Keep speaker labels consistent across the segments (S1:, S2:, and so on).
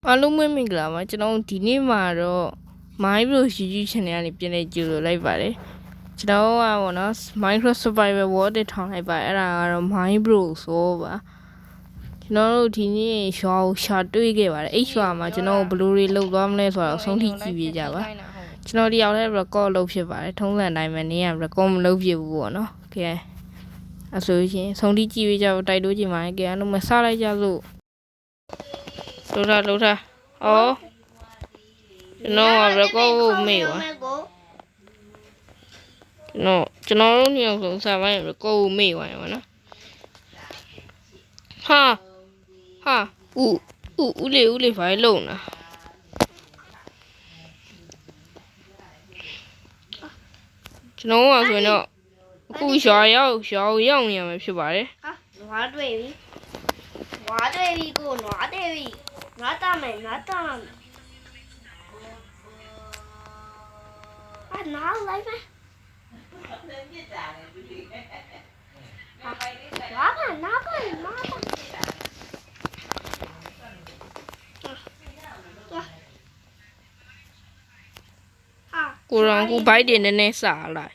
S1: အားလုံးမင်္ဂလာပါကျွန်တော်ဒီနေ့မှာတော့ Minecraft YouTube channel ကနေပြန်လည်ကြိုဆိုလိုက်ပါတယ်ကျွန်တော်ကပေါ့နော် Minecraft Survival World တက်ထောင်လိုက်ပါအဲ့ဒါကတော့ Minecraft ဆိုပါကျွန်တော်တို့ဒီနေ့ရွာကိုရှာတွေ့ခဲ့ပါတယ်အဲ့ရွာမှာကျွန်တော်ဘယ်လိုတွေလုပ်သွားမလဲဆိုတော့အဆုံးထိကြည့်ပြကြပါကျွန်တော်ဒီရောက်တဲ့ record လုပ်ဖြစ်ပါတယ်ထုံးစံတိုင်းပဲနေရ record မလုပ်ဖြစ်ဘူးပေါ့နော်ကဲအဆိုရှင်ဆုံးထိကြည့်ပြကြတိုက်တိုးကြည့်ပါကဲအဲ့လိုမစလိုက်ကြလို့လှုပ်ထားအော်ကျွန်တော်က record ကိုမေ့ပါကျွန်တော်တို့ညောင်ဆုံးစာပိုင်း record ကိုမေ့သွားရပါနော်ဟာဦးလေးဘာလုံးနာကျွန်တော်ကဆိုတော့အခုရွာရောက်နေရမှာဖြစ်ပါတယ်
S2: ဟာနွားတွေ့ပြီကိုနွားတွေ့ပြီနွားတမယ်အာနွားလိုက်မယ်နွားပါ
S1: ကိုရောင်ကိုဘိုက်တွေနည်းနည်းစားလိုက်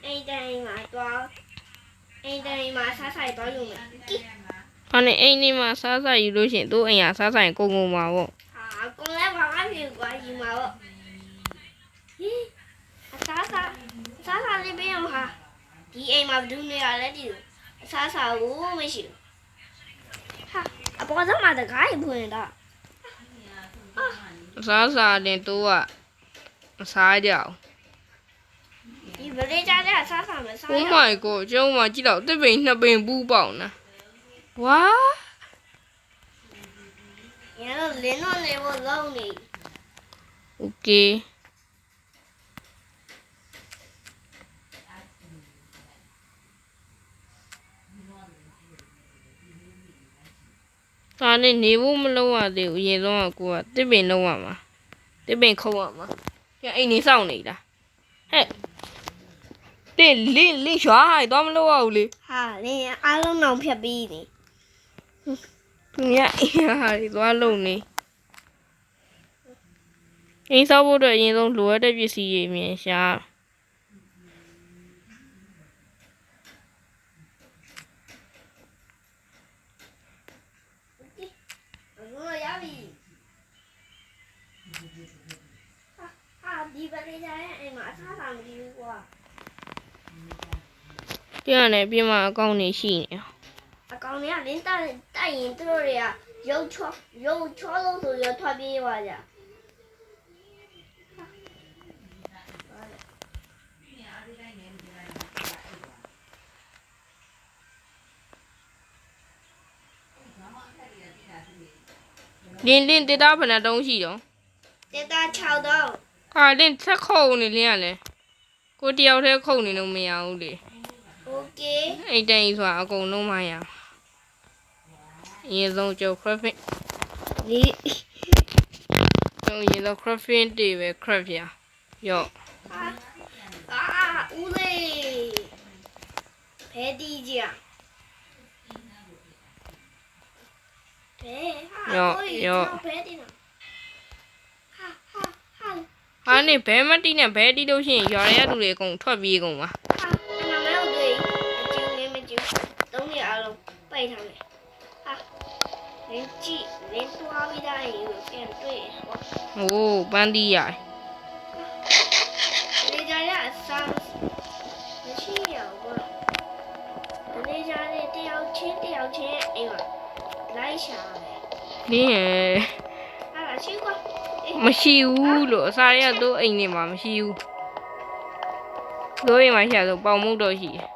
S2: အိမ်တိုင်းမှာစားဆိုင်တော့ယူမယ်
S1: ဟာနေအိမ်နေမှာစားစားယူလို့ရှိရင်သူ့အိမ်ကစားဆိုင်ကုန်မှာပေါ့
S2: ကုန်လဲဘာမှဖြစ်ကွာယူမှာပေါ့ဟေးစားလေးပေးအောင်ဟာဒီအိမ်မှာဘူးနေရလဲဒီစားကိုမရှိဘူးဟာအပေါ်ဆုံးမှာတကားရဖွင့်တော့
S1: စားတင်သူကမစားကြအောင်
S2: ဒီဗလေးကြတဲ့စားမစား
S1: Oh my god ကျုံးမကြည့်တော့တစ်ပိန်နှစ်ပိန်ပူးပေါင်နာဝါ
S2: ရတော့လင်းတော့လေဘောလုံးနေ
S1: Okay ဒါနဲ့နေဖို့မလုပ်ရသေးဘူးအရင်ဆုံးကကိုကတစ်ပိန်လုံးရမှာတစ်ပိန်ခုံရမှာပြန်အိမ်နေစောင့်နေတာဟဲ့တင်လင်းရွာဟိုက်တော့မလုပ်ရဘူးလေ
S2: ဟာလင်းအားလုံးအောင်ဖြတ်ပြီးနေ
S1: သူကအိမ်ဟာတွေသွားလုံးနေအိမ်ဆောက်ဖို့အတွက်အရင်ဆုံးလိုအပ်တဲ့ပစ္စည်းတွေအမြင်ရှာ
S2: ဒီဗလေးကြတဲ့အိမ်မှာအစားဆောင်ကြည့်ကွာ
S1: ပြန်နေပြင်မှာအကောင့်နေရှိနေ
S2: အကောင်တွေကလင်းတိုက်ရင်သူတို့တွေကရုပ်ချောလို့ဆိုရထွက်ပြေးသွားကြ
S1: လင်းတေတာဘယ်နှတုံးရှိတော့
S2: တေတာ6တော့
S1: ဟာလင်းဆက်ခုံနေလင်းရလဲကိုတယောက်တည်းခုံနေလို့မရဘူးလေ
S2: โอเค
S1: အဲ့တိုင်ဆိုတာအကုန်လုံးမရအရင်ဆုံးကျော် crafting
S2: ဒီ
S1: တော့ရင်တော့ crafting တွေပဲ craft ရရော့
S2: ဦးလေးဖဲတီးကြဖဲ
S1: ရော့
S2: ဖဲတီးနော်
S1: ဟာနေဘဲမတီးနဲ့ဘဲတီးလို့ရှိရင်ရွာရဲလူတွေအကုန်ထွက်ပြေးကုန်ပါ
S2: နာမည်တို့အကျင်းမကျင်းသုံးရအောင်ပိတ်ထားမယ်ဟာလင်းကြည့်လင်းတွားပြီးသားရေကိုပြန်တွေ့
S1: ဟိုးပန်းတီးရ
S2: လေကြရအစားမရှိရဘူးလေကြရတယောက်ချင်းအိမ်မှာလိုက်ရှာတယ်
S1: လင်းရဲ့
S2: ဟာရှိကွာ
S1: မရှိဘူးလို့အစားရတော့အိမ်နေမှာမရှိဘူးတို့အိမ်မှာရှာဆိုပေါင်မုတ်တော့ရှိတယ်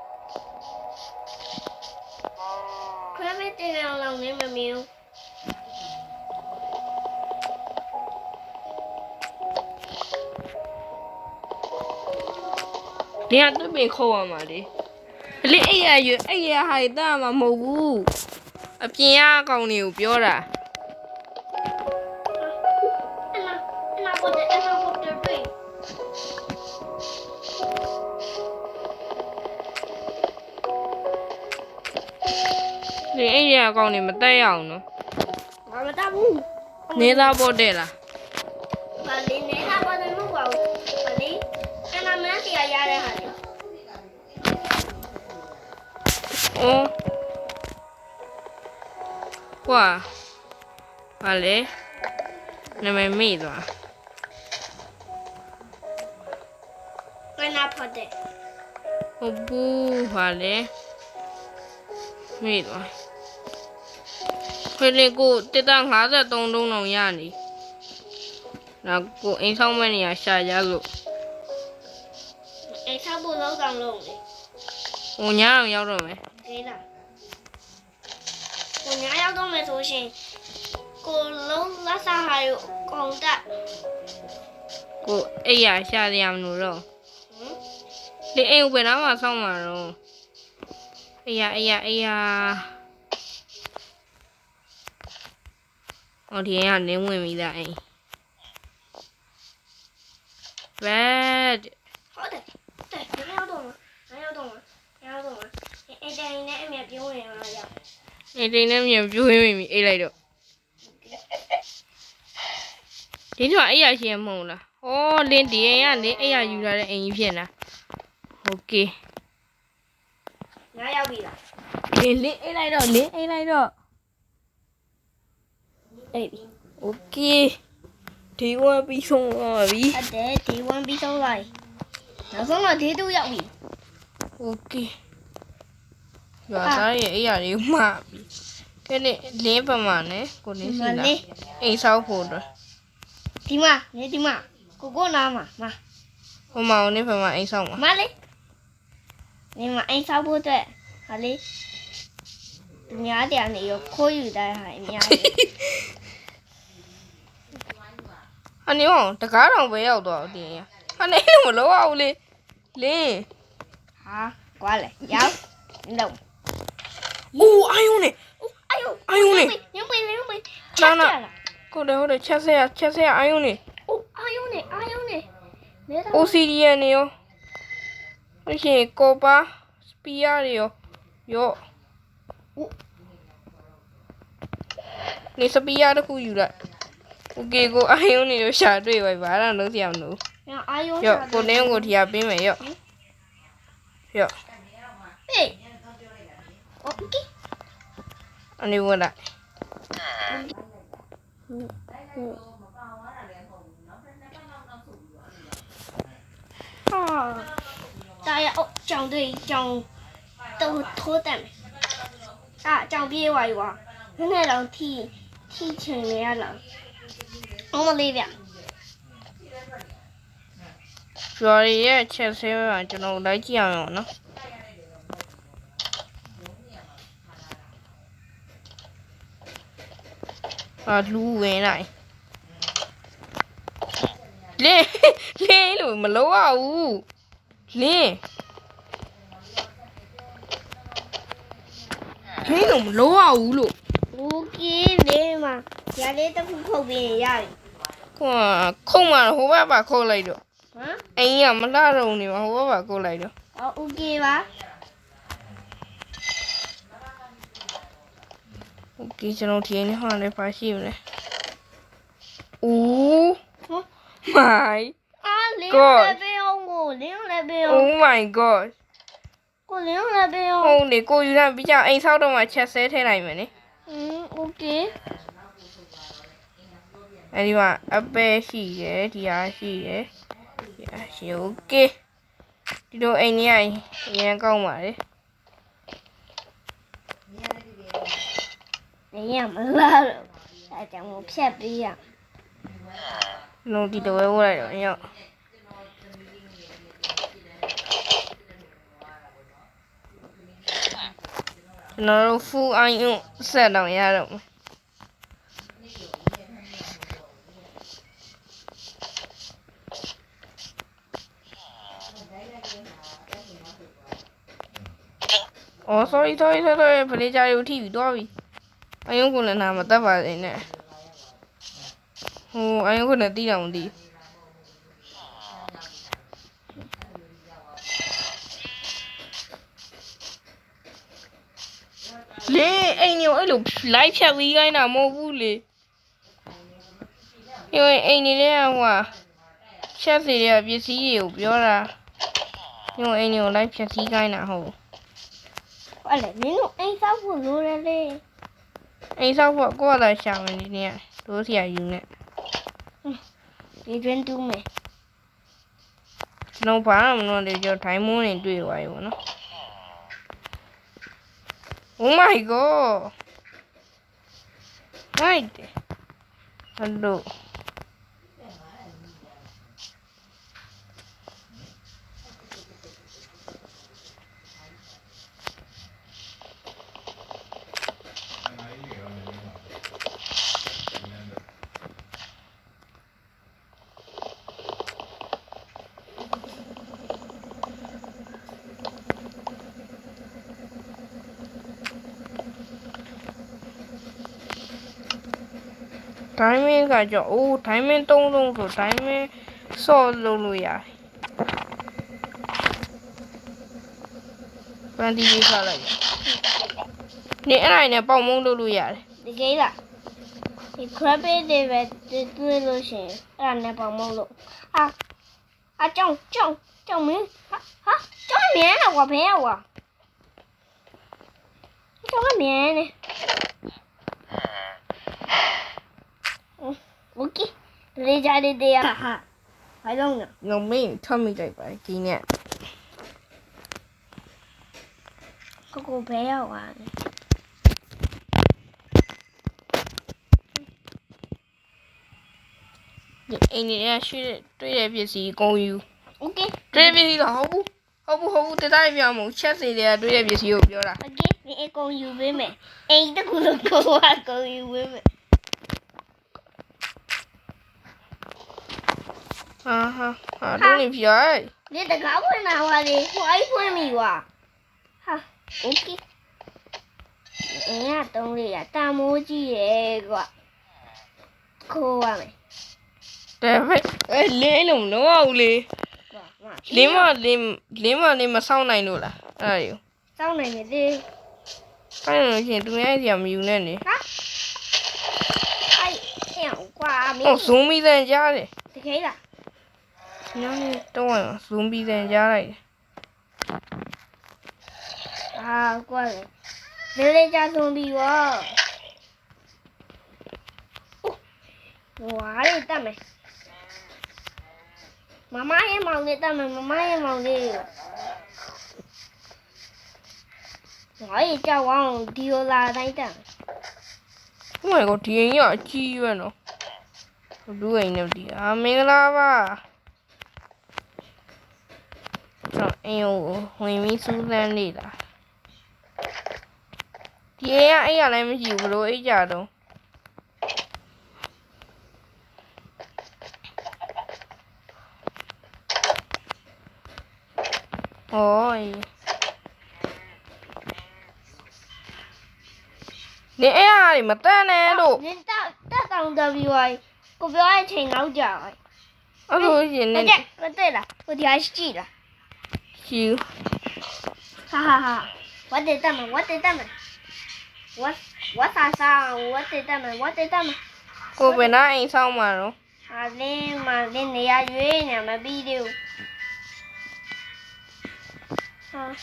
S2: ခရမတေးလောင်နေမမြင်
S1: လင်းကသူ့ပင်ခုံရမှာလေလင်းအဲ့ရဟာတာမှာမဟုတ်ဘူးအပြင်ကအကောင်တွေကိုပြောတာဒီအဲ့ရအကောင်တွေမတက်ရအောင်နော်
S2: ငါမတတ်ဘူး
S1: နေသားပေါ်တဲ့လား
S2: ဘာလဲနေတာဘာလို့မဟုတ်ပါဘူးဘာလဲအနာမန်းစီရရတဲ့ဟာလေ
S1: အော်ကွာဘာလဲနာမည်မေ့သွား
S2: ကနာဖတ်တဲ့
S1: ဟုတ်ဘူးဘာလဲမေ့သွားခွေးလေးကိုတစ်တ53တုံးတော့ရနေနောက်ကိုအိမ်ဆောင်မဲ့နေရရှာရလို့
S2: အဲ့ဆောက်ဖို့လောက်တောင်လုံးလေ
S1: ဟိုညအောင်ရောက်တော့မယ်
S2: ဒီလားကိုညာရောက်တော့မယ်ဆိုရှင်ကိုလုံးလက်စားဟာကိုကုန်တက်
S1: ကိုအိမ်ရရှာရမလို့တော့
S2: ဟမ်
S1: ဒီအိမ်ကိုဘယ်တော့မှဆောင်းမှာတော့အေးရဟောဒီအိမ်ကလင်းဝင်ပြီလားအိမ်ဘက်
S2: ဟုတ်တယ်တဲ့ရောက်တော့မှာအဲ့တိုင်းနဲ့အမြတ်ပြုံးနေမှာရောက်
S1: အိမ်တိန်နဲ့မြန်ပြိုးရင်းပြီအိတ်လိုက်တော့ဒီတော့အိမ်ရရှိရမဟုတ်လားဟောလင်းဒီအိမ်ကလင်းအိမ်ရယူလာတဲ့အိမ်ကြီးဖြစ်နေတာโอเค
S2: ငါရောက်ပြီလား
S1: လင်းအိတ်လိုက်တော့လင်းအိတ်လိုက်တော့အေးပြီโอเคဒီဝါပြီးဆုံးသွားပြီ
S2: ဟုတ်တယ်ဒီ1ပြီးဆုံးလိုက်နောက်ဆုံးတော့ဒီ2ရောက်ပြီ
S1: โอเคရွာသားရဲ့အိမ်ရလေးမှားပြီခဲနဲ့လင်းပမာနဲ့ကိုလင်းစီလာအိမ်ဆောက်ဖို့တော့
S2: ဒီမှာနေဒီမှာကိုနာမှာမ
S1: ဟိုမှာနေပမာအိမ်ဆောက်မှာ
S2: မလေးနေမှာအိမ်ဆောက်ဖို့အတွက်ဟာလေသူများတရားနေရခိုးယူတဲ့ဟာအများကြီး
S1: အနီအောင်တကားတောင်ပဲရောက်တော့တင်ရဟာနေလို့မလို့အောင်လေလင်း
S2: ဟာကွာလေရောက်တော့
S1: အိုးအာယုံနေ
S2: 哎呦，
S1: 哎呦嘞
S2: 牛背，
S1: နာနာကိုတယ်ဟုတ်တယ်ချက်ဆက်အာယုံနေ
S2: 哦，哎呦嘞，没得，
S1: OCD ရနေရောဟုတ်ရှင်ကောပါစပီယာတွေရောနေစပီယာတစ်ခုယူလိုက်โอเคကိုအာယုံနေရောရှာတွေ့ပါဘာလို့လုံးစရာမလို
S2: 然后哎呦，
S1: ရောကိုလင်းကိုထီယာပေးမယ်ရော
S2: 哎，OK，
S1: အနေဝင်လိုက်
S2: 啊，大家哦，长对长都脱单，啊，长别玩一玩，那人踢前面了，我们那边，
S1: ရွာရရဲ့ချက်ဆဲမှာကျွန်တော်လိုက်ကြည့်အောင်ရောနော်လူဝင်လိုက်လင်းလို့မလို့ရဘူးလင်းလို့မလို့ရဘူးလို့
S2: OK，对嘛，家里都不靠边呀，
S1: ခုံမှာဟိုဘက်ပါခုတ်လိုက်တော့
S2: 啊，
S1: အိမ်ကမလှတော့နေမှာဟိုဘက်ပါခုတ်လိုက်တော့
S2: 哦，OK 吧，
S1: โอเคကျွန်တော်ဒီနေ့ဟာလည်းပါရှိမလဲအိုး my
S2: 啊，零
S1: God
S2: 那边有我，零那边有，
S1: oh my god
S2: 我零那边有。
S1: ဟုတ်လေကိုယူလိုက်ပြီးကြအိမ်ဆောက်တော့မှချက်ဆဲထည့်လိုက်မယ်လေ
S2: OK。
S1: အဲဒီမှာအပဲရှိတယ်ဒီဟာရှိတယ်ဒီဟာရှိโอเคဒီလိုအိမ်ကြီးအရင်ကောင်းပါလေ
S2: 你也没拉了，大家我骗不一样。
S1: လုံးဒီတော့ဝဲလိုက်တော့ရောက်ကျွန်တော်တို့ full iron ဆက်တော့ရတော့မယ်အော် sorry ဗလေဂျာတွေကိုထိပြီးသွားပြီအယုံကိုလည်းနာမတတ်ပါစေနဲ့ဟိုအယုံကိုလည်းတီးတော့မသိလေအိမ်ညိုအဲ့လို live ဖြတ်ပြီးခိုင်းတာမဟုတ်ဘူးလေ因为အိမ်နေလေးကဟိုချက်စီတွေကပစ္စည်းတွေကိုပြောတာ因为အိမ်တွေကိုလိုက်ဖြတ်စည်းခိုင်းတာဟုတ်
S2: ဟုတ်လေနင်တို့အိမ်ဆောက်ဖို့လိုတယ်လေ
S1: အိမ်ဆောက်ဖို့ကိုယ့်အသာရှာမယ်ဒီနေ့တို့စီရယူနေ
S2: ဒီတွင်တူးမယ်
S1: ကျွန်တော်ဘာမှမလုပ်လေကြောဒိုင်းမွန်းနေတွေ့သွားပြီပေါ့နော် Oh my god ဟုတ်တယ်ဟယ်လို Diamond ကကြောအိုး Diamond 3လုံးဆို Diamond ဆော့လုပ်လို့ရတယ်ပန်းတီးလေးထားလိုက်ရနေအဲ့ဒါနဲ့ပေါက်မုံလုပ်လို့ရတယ်
S2: ဒီကိလားဒီ crab တွေပဲတွဲလို့ရှင်အဲ့ဒါနဲ့ပေါင်မလို့အာကြောင်မင်းဟာကြောင်မြန်တော့ကွာဘယ်ရောက်ကွာကြောင်ကမြန်နေโอเคလေကြတဲ့တရားဟာဘာလုံးလဲ
S1: ငုံမင်းထွက်မိလိုက်ပါဒီနဲ့
S2: ကိုဘယ်ရောက်သွားလဲ
S1: ဒီအိမ်ကြီးကရွှေ့တွေ့တဲ့ပစ္စည်းကုန်ယူ
S2: โอเค
S1: တွေ့တဲ့ပစ္စည်းတော့ဟုတ်ဘူးတတိုင်းပြောင်းမို့ချက်စီတွေကတွေ့တဲ့ပစ္စည်းကိုပြောတာ
S2: โอเคဒီအကုန်ယူပေးမယ်အိမ်တကူလုံးကိုအကုန်ယူပေးမယ်
S1: ဟာတို့နေပြိုင်
S2: 你得搞不拿我的，我爱不米哇。哈，OK。哎呀，懂了呀，大母鸡耶个，可完没？
S1: တဲ့ပဲလင်းလုံးမလုပ်အောင်လေလင်းမဆောင်းနိုင်လို့လားအဲ့ဒါယူ
S2: 找奶奶的。
S1: အဲ့လိုရှင်သူများစီမယူနဲ့နေ
S2: 哈。哎，这样挂没？
S1: ဟောဇုံးပြီးတန်ကြားတယ်
S2: 这可以了。
S1: ညနေတော့ရဇုံးပြီးတန်ကြားလိုက်တယ်
S2: 啊，过来。这里家兄弟哇。哇嘞，大妹。妈妈也忙的，大妹，妈妈也忙的。我也叫王丢啦，那一档。
S1: ဟိုမှာကဒီရင်ကြီးအကြီးရွယ်နော်လူအိမ်နဲ့ဒီမင်္ဂလာပါကျွန်တော်အိမ်ကိုဝင်ပြီးစူးစမ်းနေတာဒီအိမ်ကအဲ့ရလည်းမရှိဘူးဘလို့အိတ်ကြတော့โอ้ย你哎呀，你没带呢都，
S2: 你到当的比我，我不爱听老讲。
S1: 我说是
S2: 那
S1: 那
S2: 这，我对了，我调戏了，
S1: 修，
S2: 哈哈哈！我得等嘛，我得等嘛，我啥啥，我得等嘛，我得等嘛。
S1: 我被那人上嘛了，
S2: 啊，你呀约呢嘛比的，啊。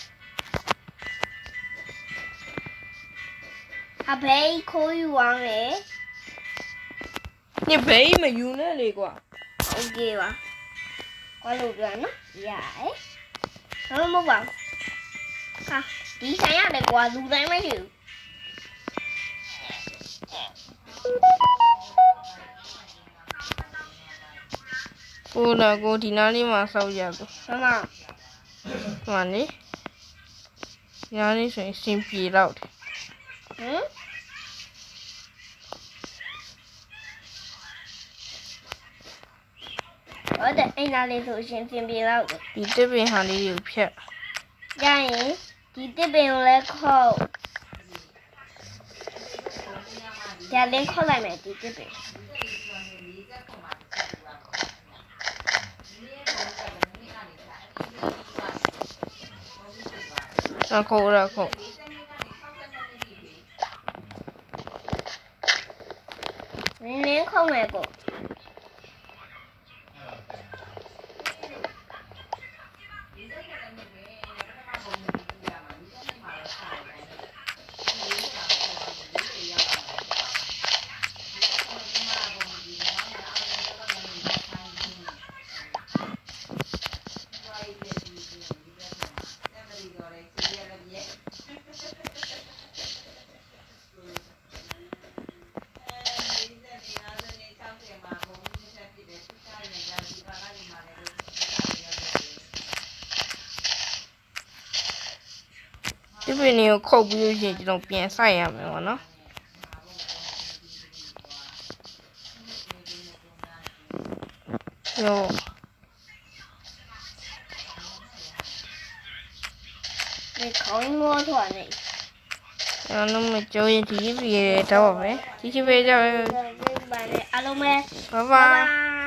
S2: 阿培可以玩嘞
S1: 你背没有那里过，
S2: ，OK 吧？我路边呢，呀哎，我没玩，哈，第三样的瓜路在没有。
S1: 我那个去哪里嘛烧家个，
S2: 妈妈，
S1: 嘛呢？哪里是新皮老的？
S2: 嗯？我的哎哪里头先别老的，
S1: 比这边还里有片，
S2: 家人，你这边有来考，家人考来没？你这边。
S1: 那口那口，
S2: 人考没过，
S1: ဒီပင်တွေကိုခုတ်ပြီးလို့ရှိရင်ကျွန်တော်ပြန်ဆိုင်ရမယ်ပေါ့နော်ရော
S2: 你考一摸出来呢。
S1: ကျွန်တော်တို့မကြိုးရင်ဒီဗီဒီယိုတော့ပါမယ်ဒီချစ်ပေးကြပါ
S2: 拜拜，阿龙妹，
S1: 拜
S2: 拜
S1: 拜
S2: 拜。